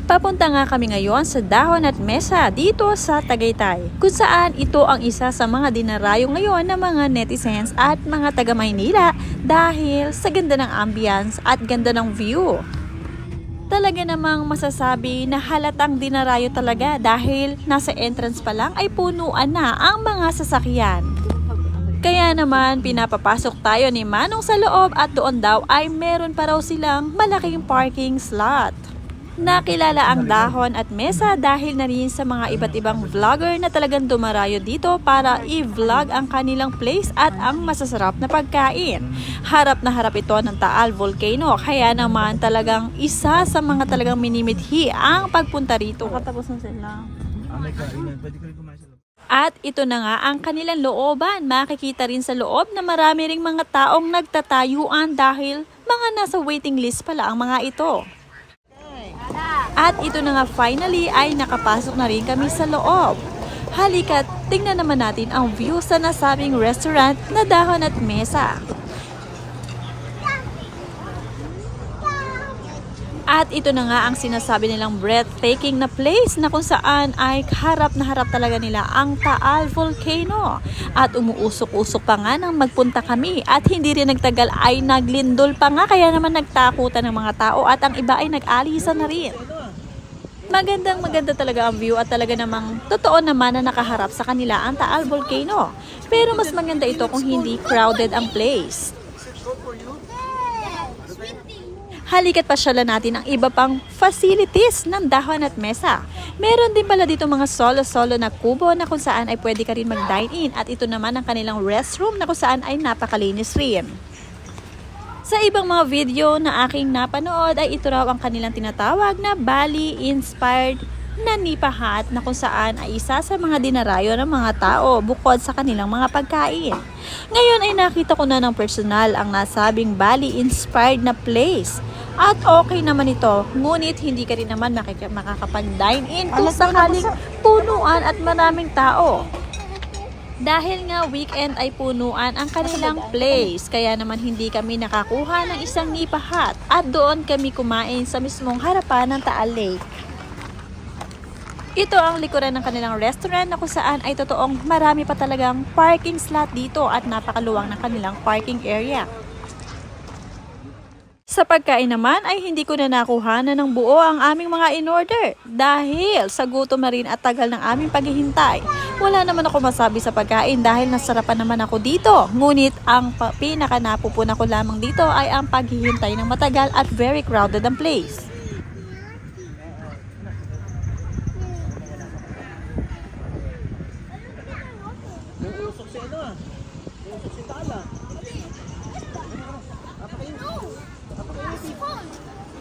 Papunta nga kami ngayon sa Dahon at Mesa dito sa Tagaytay, kung saan ito ang isa sa mga dinarayo ngayon ng mga netizens at mga taga Maynila dahil sa ganda ng ambience at ganda ng view. Talaga namang masasabi na halatang dinarayo talaga dahil nasa entrance pa lang ay punuan na ang mga sasakyan. Kaya naman pinapapasok tayo ni Manong sa loob at doon daw ay meron pa raw silang malaking parking slot. Nakilala ang Dahon at Mesa dahil na rin sa mga iba't ibang vlogger na talagang dumarayo dito para i-vlog ang kanilang place at ang masasarap na pagkain. Harap na harap ito ng Taal Volcano, kaya naman talagang isa sa mga talagang minimithi ang pagpunta rito. Katapos na sila. At ito na nga ang kanilang looban. Makikita rin sa loob na marami ring mga taong nagtatayuan dahil mga nasa waiting list pala ang mga ito. At ito na nga finally ay nakapasok na rin kami sa loob. Halika't tingnan naman natin ang view sa nasabing restaurant na Dahon at Mesa. At ito na nga ang sinasabi nilang breathtaking na place na kung saan ay harap na harap talaga nila ang Taal Volcano. At umuusok-usok pa nga nang magpunta kami at hindi rin nagtagal ay naglindol pa nga kaya naman nagtakutan ng mga tao at ang iba ay nag-alisan na rin. Maganda talaga ang view at talaga namang totoo naman na nakaharap sa kanila ang Taal Volcano. Pero mas maganda ito kung hindi crowded ang place. Halika't pasyalan natin ang iba pang facilities ng Dahon at Mesa. Meron din pala dito mga solo-solo na kubo na kung saan ay pwede ka rin mag-dine-in at ito naman ang kanilang restroom na kung saan ay napakalinis rin. Sa ibang mga video na aking napanood ay ito raw ang kanilang tinatawag na Bali-inspired na nipa hut na kung saan ay isa sa mga dinarayo ng mga tao bukod sa kanilang mga pagkain. Ngayon ay nakita ko na ng personal ang nasabing Bali-inspired na place. At okay naman ito, ngunit hindi ka rin naman makakapag-dine-in kung sakaling punuan at maraming tao. Dahil nga weekend ay punuan ang kanilang place, kaya naman hindi kami nakakuha ng isang nipa hut at doon kami kumain sa mismong harapan ng Taal Lake. Ito ang likuran ng kanilang restaurant na kung saan ay totoong marami pa talagang parking slot dito at napakaluwang ng kanilang parking area. Sa pagkain naman ay hindi ko na nakuha na ng buo ang aming mga in-order dahil sa gutom na rin at tagal ng aming paghihintay. Wala naman ako masabi sa pagkain dahil nasarapan naman ako dito. Ngunit ang pinaka napupuna ko lamang dito ay ang paghihintay ng matagal at very crowded ang place. Usok si ano ah. Usok si Tala.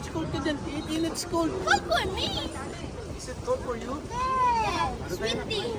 It's cold ka dyan. It's cold. Cold for me. Is it cold for you? Yeah. Sweetie.